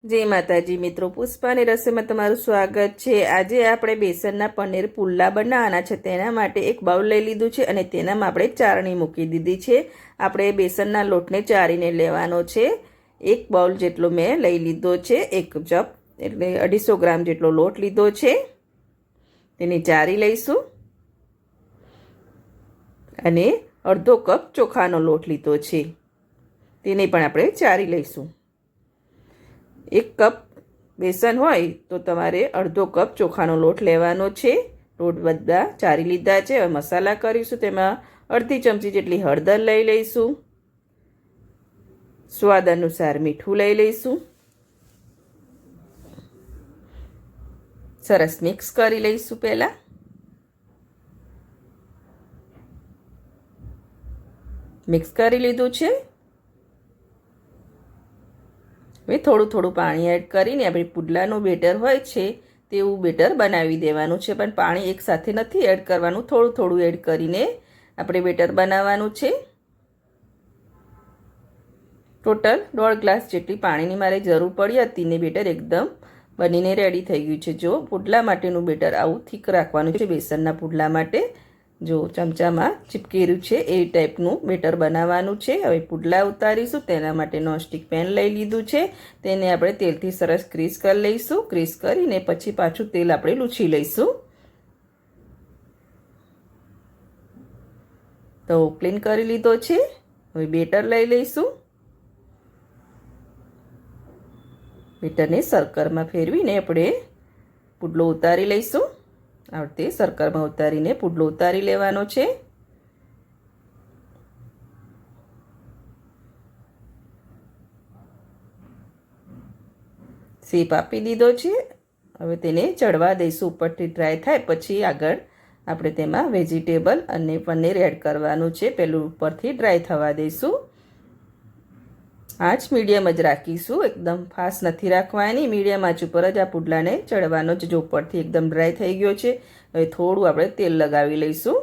જય માતાજી મિત્રો, પુષ્પાની રસોઈમાં તમારું સ્વાગત છે। આજે આપણે બેસનના પનીર પુલ્લા બનાવવાના છે। તેના માટે એક બાઉલ લઈ લીધું છે અને તેનામાં આપણે ચારણી મૂકી દીધી છે। આપણે બેસનના લોટને ચારીને લેવાનો છે। એક બાઉલ જેટલો મેં લઈ લીધો છે। એક કપ એટલે 250 ગ્રામ જેટલો લોટ લીધો છે, તેને ચારી લઈશું। અને અડધો કપ ચોખાનો લોટ લીધો છે, તેને પણ આપણે ચારી લઈશું। 1 કપ બેસન હોય તો તમારે અડધો કપ ચોખાનો લોટ લેવાનો છે। લોટ બધા ચારી લીધા છે। હવે મસાલા કરીશું। તેમાં અડધી ચમચી જેટલી હળદર લઈ લઈશું। સ્વાદ અનુસાર મીઠું લઈ લઈશું। સરસ મિક્સ કરી લઈશું। પહેલા મિક્સ કરી લીધું છે। હવે થોડું થોડું પાણી એડ કરીને આપણે પુડલાનું બેટર હોય છે તેવું બેટર બનાવી દેવાનું છે, પણ પાણી એકસાથે નથી એડ કરવાનું, થોડું થોડું એડ કરીને આપણે બેટર બનાવવાનું છે। ટોટલ 1.5 ગ્લાસ જેટલી પાણીની મારે જરૂર પડી હતી ને બેટર એકદમ બનીને રેડી થઈ ગયું છે। જો પુડલા માટેનું બેટર આવું થીક રાખવાનું છે, બેસનના પુડલા માટે જો ચમચામાં ચીપકી રહ્યું છે એ ટાઈપનું બેટર બનાવવાનું છે। હવે પુડલા ઉતારીશું। તેના માટે નોનસ્ટિક પેન લઈ લીધું છે, તેને આપણે તેલથી સરસ ગ્રીસ કરી લઈશું। ગ્રીસ કરીને પછી પાછું તેલ આપણે લૂછી લઈશું। તો ક્લીન કરી લીધો છે। હવે બેટર લઈ લઈશું। બેટરને સર્કલમાં ફેરવીને આપણે પુડલો ઉતારી લઈશું। આ રીતે સર્કલમાં ઉતારીને પુડલો ઉતારી લેવાનો છે। શેપ આપી દીધો છે। હવે તેને ચડવા દઈશું। ઉપરથી ડ્રાય થાય પછી આગળ આપણે તેમાં વેજીટેબલ અને પનીર એડ કરવાનું છે। પહેલું ઉપરથી ડ્રાય થવા દઈશું। આંચ મીડિયમ જ રાખીશું, એકદમ ફાસ્ટ નથી રાખવાની, મીડિયમ આંચ ઉપર જ આ પુડલાને ચડવાનો જ। જો ઉપરથી એકદમ ડ્રાય થઈ ગયો છે, હવે થોડું આપણે તેલ લગાવી લઈશું।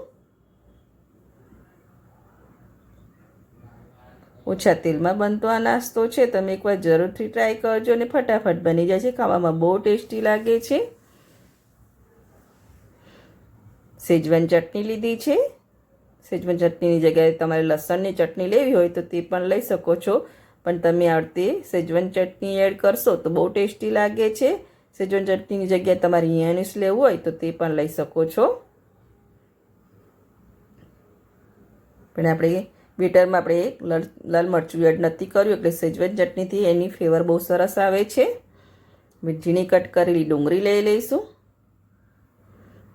ઓછા તેલમાં બનતો આ નાસ્તો છે, તમે એકવાર જરૂરથી ટ્રાય કરજો અને ફટાફટ બની જાય છે, ખાવામાં બહુ ટેસ્ટી લાગે છે। સેજવાન ચટણી લીધી છે। સેજવાન ચટણીની જગ્યાએ તમારે લસણની ચટણી લેવી હોય તો તે પણ લઈ શકો છો, પણ તમે આ રીતે સેજવાન ચટણી એડ કરશો તો બહુ ટેસ્ટી લાગે છે। સેજવાન ચટણીની જગ્યાએ તમારે મેયોનીઝ લેવું હોય તો તે પણ લઈ શકો છો। પણ આપણે બેટરમાં આપણે લાલ મરચું એડ નથી કર્યું, એટલે સેજવાન ચટણીથી એની ફ્લેવર બહુ સરસ આવે છે। ઝીણી કટ કરેલી ડુંગળી લઈ લઈશું।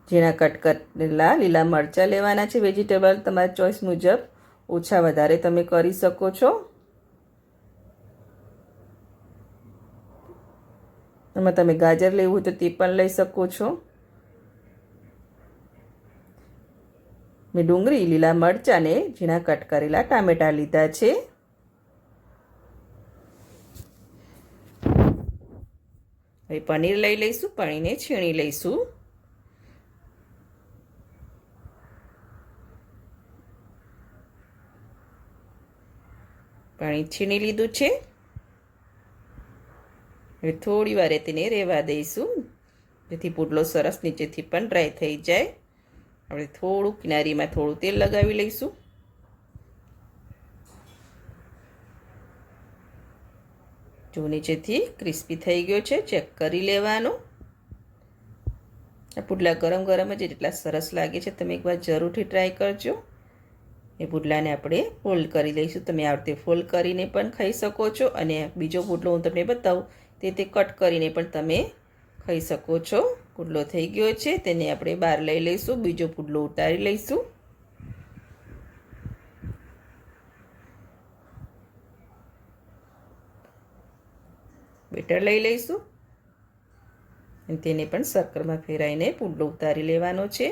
ઝીણા કટ કરેલા લીલા મરચાં લેવાના છે। વેજીટેબલ તમારી ચોઈસ મુજબ ઓછા વધારે તમે કરી શકો છો। એમાં તમે ગાજર લેવું હોય તો તે પણ લઈ શકો છો। મેં ડુંગળી, લીલા મરચાં ને ઝીણા કટ કરેલા ટામેટાં લીધા છે। હવે પનીર લઈ લઈશું। પનીરને છીણી લઈશું। પાણી છીણી લીધું છે। હવે થોડી વાર તેને રહેવા દઈશું, જેથી પુડલો સરસ નીચેથી પણ ડ્રાય થઈ જાય। આપણે થોડું કિનારીમાં થોડું તેલ લગાવી લઈશું। જો નીચેથી ક્રિસ્પી થઈ ગયો છે, ચેક કરી લેવાનું। આ પુડલા ગરમ ગરમ જ એટલા સરસ લાગે છે, તમે એકવાર જરૂરથી ટ્રાય કરજો। એ પુડલાને આપણે ફોલ્ડ કરી લઈશું। તમે આ રીતે ફોલ્ડ કરીને પણ ખાઈ શકો છો, અને બીજો પુડલો હું તમને બતાવું તે કટ કરીને પણ તમે ખાઈ શકો છો। પુડલો થઈ ગયો છે, તેને આપણે બહાર લઈ લઈશું। બીજો પુડલો ઉતારી લઈશું। બેટર લઈ લઈશું અને તેને પણ સર્કલમાં ફેરાઈને પુડલો ઉતારી લેવાનો છે।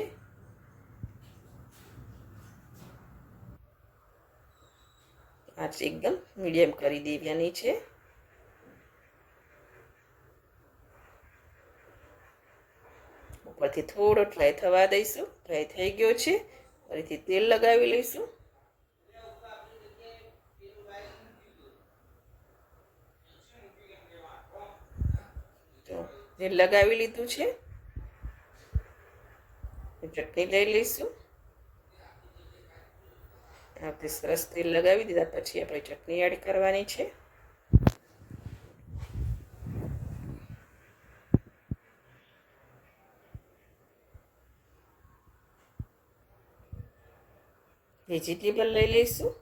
આંચ એકદમ મીડિયમ કરી દેવાની છે। ઉપરથી થોડો ડ્રાય થવા દઈશું। ડ્રાય થઈ ગયો છે, ફરીથી તેલ લગાવી લઈશું। તેલ લગાવી લીધું છે. ચટણી લઈ લઈશું. આ સરસ તેલ લગાવી દીધા પછી આપણે ચટણી એડ કરવાની છે. વેજીટેબલ લઈ લઈશું.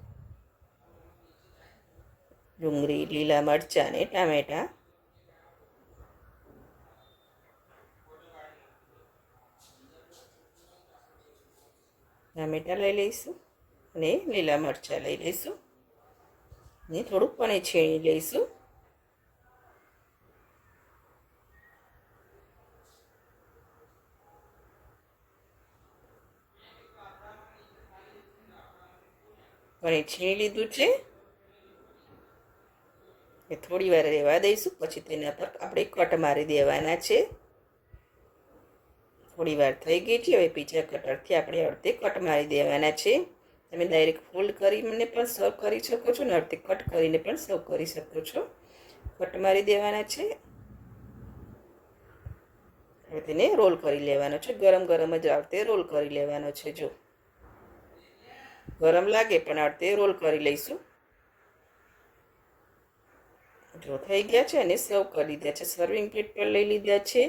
ડુંગળી, લીલા મરચાં અને ટામેટાં. ટામેટાં લઈ લઈશું અને લીલા મરચાં લઈ લઈશું અને થોડુંક પાણી છીણી લઈશું. પાણી છીણી લીધું છે એ થોડી વાર રહેવા દઈશું. પછી તેના પર આપણે કટ મારી દેવાના છે. થોડી વાર થઈ ગઈ છે. હવે બીજા કટરથી આપણે અડધે કટ મારી દેવાના છે. તમે ડાયરેક્ટ ફોલ્ડ કરીને પણ સર્વ કરી શકો છો અને અડધે કટ કરીને પણ સર્વ કરી શકો છો. કટ મારી દેવાના છે. હવે તેને રોલ કરી લેવાનો છે. ગરમ ગરમ જ અડધે રોલ કરી લેવાનો છે. જો ગરમ લાગે પણ અડધે રોલ કરી લઈશું. જો થઈ ગયા છે અને સર્વ કરી લીધા છે. સર્વિંગ પ્લેટ પર લઈ લીધા છે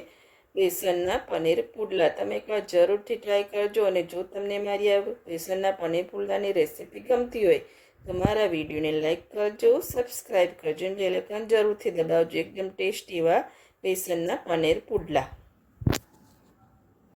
બેસનના પનીર પુડલા. તમે એકવાર જરૂરથી ટ્રાય કરજો. અને જો તમને મારી આ બેસનના પનીર પુડલાની રેસીપી ગમતી હોય તો મારા વિડીયોને લાઈક કરજો, સબસ્ક્રાઈબ કરજો અને બેલ આઇકન જરૂરથી દબાવજો. એકદમ ટેસ્ટી એવા બેસનના પનીર પુડલા.